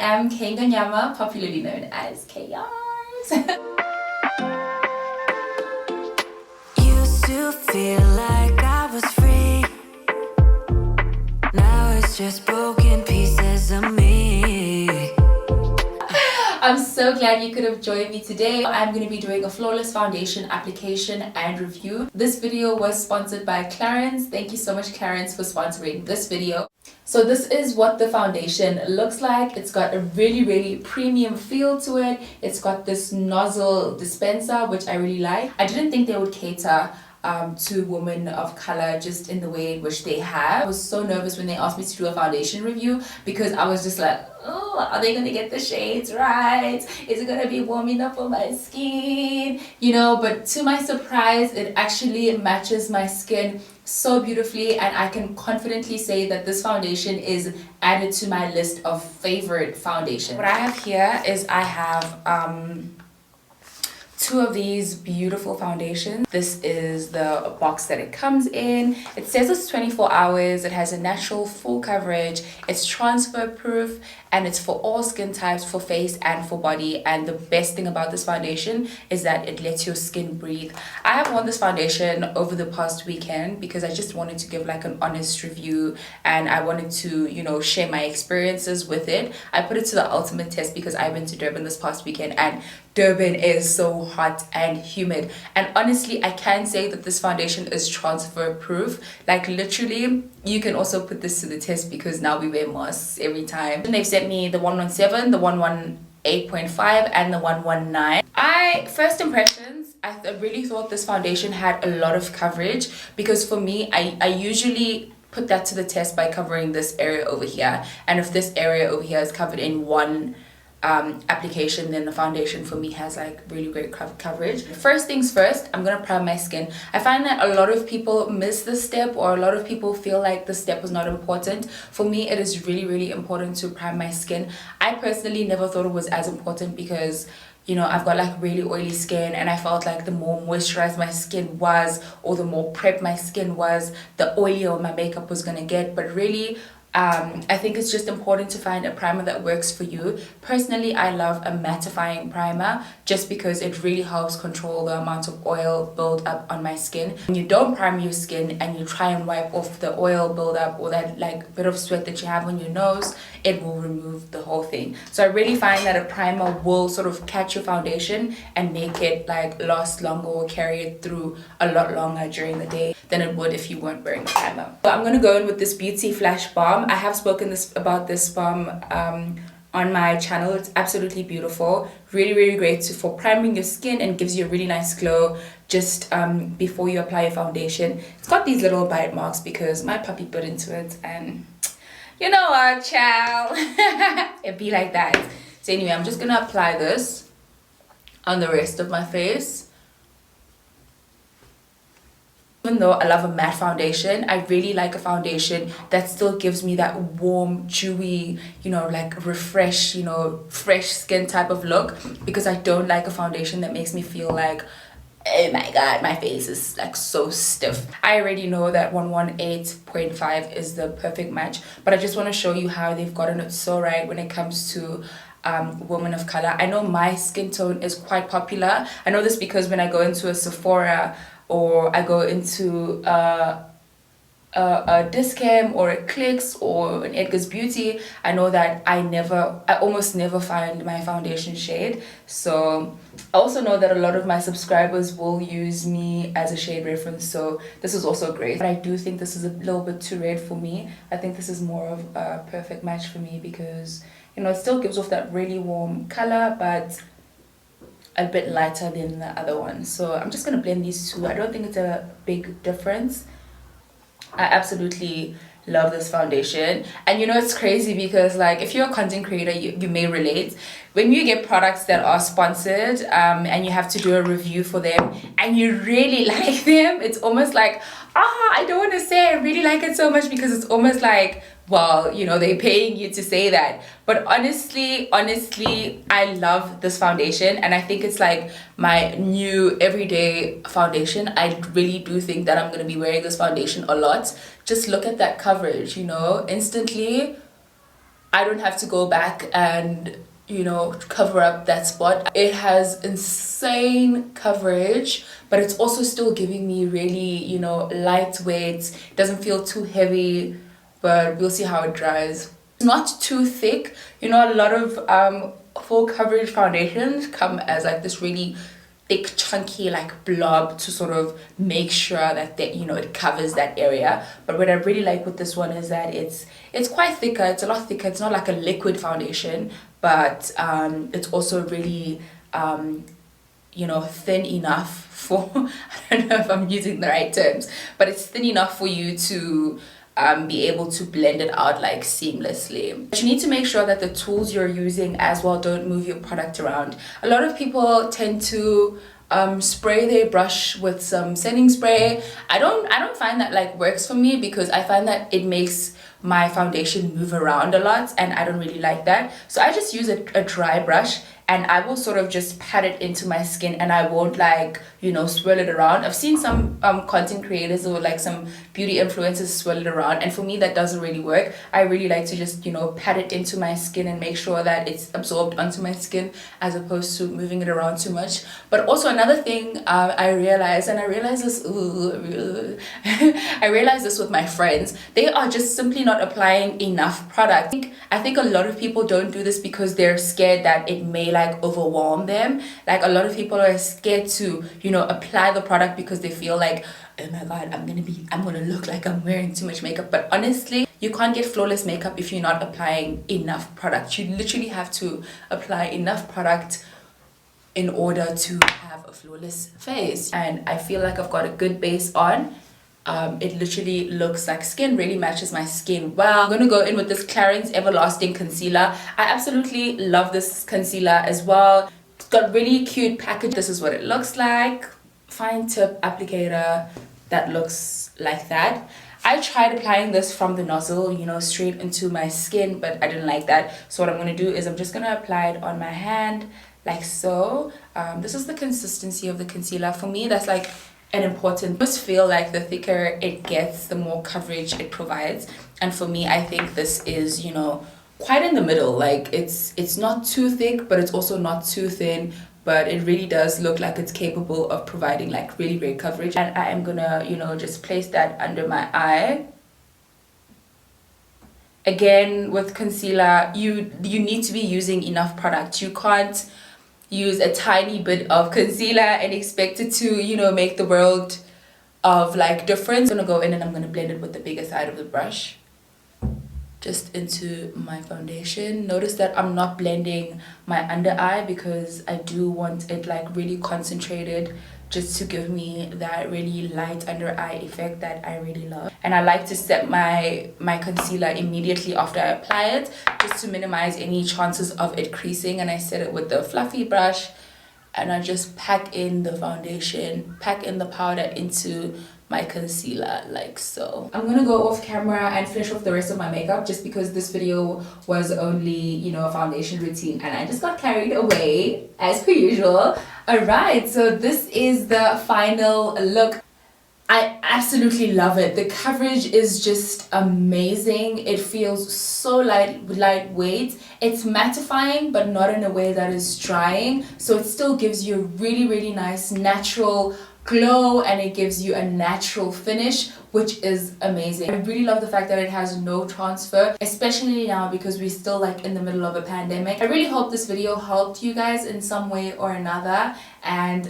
am Kenganyama, popularly known as KRs. Used to feel like I was free. Now it's just broken pieces of me. I'm so glad you could have joined me today. I'm going to be doing a flawless foundation application and review. This video was sponsored by Clarins. Thank you so much, Clarence, for sponsoring this video. So this is what the foundation looks like. It's got a really premium feel to it. It's got this nozzle dispenser, which I really like. I didn't think they would cater to women of color just in the way in which they have. I was so nervous when they asked me to do a foundation review because I was just like, oh, are they gonna get the shades right? Is it gonna be warm enough for my skin? You know, but to my surprise, it actually matches my skin so beautifully, and I can confidently say that this foundation is added to my list of favorite foundation. What I have here is I have two of these beautiful foundations. This is the box that it comes in. It says it's 24 hours. It has a natural full coverage. It's transfer proof and it's for all skin types, for face and for body. And the best thing about this foundation is that it lets your skin breathe. I have worn this foundation over the past weekend because I just wanted to give like an honest review, and I wanted to, you know, share my experiences with it. I put it to the ultimate test because I went to Durban this past weekend, and Durban is so hot and humid, and honestly I can say that this foundation is transfer proof. Like literally you can also put this to the test because now we wear masks every time. And they've sent me the 117, the 118.5 and the 119. First impressions, I really thought this foundation had a lot of coverage, because for me I usually put that to the test by covering this area over here, and if this area over here is covered in one application, then the foundation for me has like really great coverage. First things first, I'm gonna prime my skin. I find that a lot of people miss this step, or a lot of people feel like this step was not important. For me, it is really important to prime my skin. I personally never thought it was as important because, you know, I've got like really oily skin, and I felt like the more moisturized my skin was, or the more prep my skin was, the oilier my makeup was gonna get. But really, I think it's just important to find a primer that works for you. Personally, I love a mattifying primer just because it really helps control the amount of oil build up on my skin. When you don't prime your skin and you try and wipe off the oil buildup or that like bit of sweat that you have on your nose, it will remove the whole thing. So I really find that a primer will sort of catch your foundation and make it like last longer or carry it through a lot longer during the day than it would if you weren't wearing primer. So I'm gonna go in with this Beauty Flash Balm. I have spoken about this balm on my channel. It's absolutely beautiful, really great for priming your skin, and gives you a really nice glow just before you apply your foundation. It's got these little bite marks because my puppy bit into it, and you know what, child, it'd be like that. So anyway, I'm just gonna apply this on the rest of my face. Even though I love a matte foundation, I really like a foundation that still gives me that warm, dewy, you know, like refresh, you know, fresh skin type of look, because I don't like a foundation that makes me feel like, oh my god, my face is like so stiff. I already know that 118.5 is the perfect match, but I just want to show you how they've gotten it so right when it comes to women of color. I know my skin tone is quite popular. I know this because when I go into a Sephora, or I go into a Discam or a Clicks or an Edgar's Beauty, I know that I almost never find my foundation shade. So I also know that a lot of my subscribers will use me as a shade reference, so this is also great. But I do think this is a little bit too red for me. I think this is more of a perfect match for me because, you know, it still gives off that really warm color, but a bit lighter than the other one. So I'm just gonna blend these two. I don't think it's a big difference. I absolutely love this foundation. And you know, it's crazy because like if you're a content creator, you may relate. When you get products that are sponsored and you have to do a review for them and you really like them, it's almost like, I don't want to say I really like it so much, because it's almost like, well, you know, they're paying you to say that. But honestly, I love this foundation, and I think it's like my new everyday foundation. I really do think that I'm going to be wearing this foundation a lot. Just look at that coverage, you know, instantly I don't have to go back and, you know, cover up that spot. It has insane coverage, but it's also still giving me really, you know, lightweight. It doesn't feel too heavy, but we'll see how it dries. It's not too thick. You know, a lot of full coverage foundations come as like this really thick, chunky like blob to sort of make sure that they, you know, it covers that area. But what I really like with this one is that it's quite thicker. It's a lot thicker. It's not like a liquid foundation, but it's also really you know, thin enough for I don't know if I'm using the right terms, but it's thin enough for you to be able to blend it out like seamlessly. But you need to make sure that the tools you're using as well don't move your product around. A lot of people tend to spray their brush with some setting spray. I don't find that like works for me, because I find that it makes my foundation move around a lot, and I don't really like that. So I just use a dry brush, and I will sort of just pat it into my skin, and I won't like, you know, swirl it around. I've seen some content creators or like some beauty influencers swirl it around, and for me that doesn't really work. I really like to just, you know, pat it into my skin and make sure that it's absorbed onto my skin, as opposed to moving it around too much. But also another thing I realized this I realized this with my friends, they are just simply not applying enough product. I think a lot of people don't do this because they're scared that it may like overwhelm them. Like a lot of people are scared to, you know, apply the product because they feel like, oh my god, I'm gonna look like I'm wearing too much makeup. But honestly, you can't get flawless makeup if you're not applying enough product. You literally have to apply enough product in order to have a flawless face. And I feel like I've got a good base on. It literally looks like skin, really matches my skin well. I'm gonna go in with this Clarins Everlasting Concealer. I absolutely love this concealer as well. It's got really cute package. This is what it looks like. Fine tip applicator that looks like that. I tried applying this from the nozzle, you know, straight into my skin, but I didn't like that. So what I'm gonna do is I'm just gonna apply it on my hand like so. This is the consistency of the concealer. For me, that's like an important. I just feel like the thicker it gets, the more coverage it provides. And for me, I think this is, you know, quite in the middle. Like it's not too thick, but it's also not too thin. But it really does look like it's capable of providing like really great coverage. And I am gonna, you know, just place that under my eye. Again, with concealer, you need to be using enough product. You can't use a tiny bit of concealer and expect it to, you know, make the world of like difference. I'm gonna go in and I'm gonna blend it with the bigger side of the brush just into my foundation. Notice that I'm not blending my under eye because I do want it like really concentrated, just to give me that really light under eye effect that I really love. And I like to set my concealer immediately after I apply it, just to minimize any chances of it creasing. And I set it with the fluffy brush, and I just pack in the foundation, pack in the powder into my concealer like so. I'm gonna go off camera and finish off the rest of my makeup, just because this video was only, you know, a foundation routine and I just got carried away as per usual. Alright, so this is the final look. I absolutely love it. The coverage is just amazing. It feels so lightweight. It's mattifying, but not in a way that is drying. So it still gives you a really, really nice natural glow, and it gives you a natural finish, which is amazing. I really love the fact that it has no transfer, especially now because we're still like in the middle of a pandemic. I really hope this video helped you guys in some way or another, and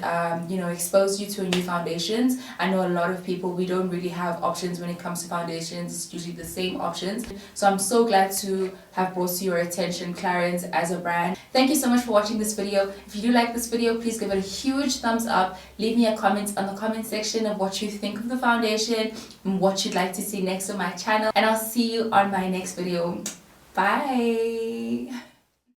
you know, exposed you to new foundations. I know a lot of people, we don't really have options when it comes to foundations. It's usually the same options. So I'm so glad to have brought to your attention Clarins as a brand. Thank you so much for watching this video. If you do like this video, please give it a huge thumbs up. Leave me a comment on the comment section of what you think of the foundation and what you'd like to see next on my channel, and I'll see you on my next video. Bye.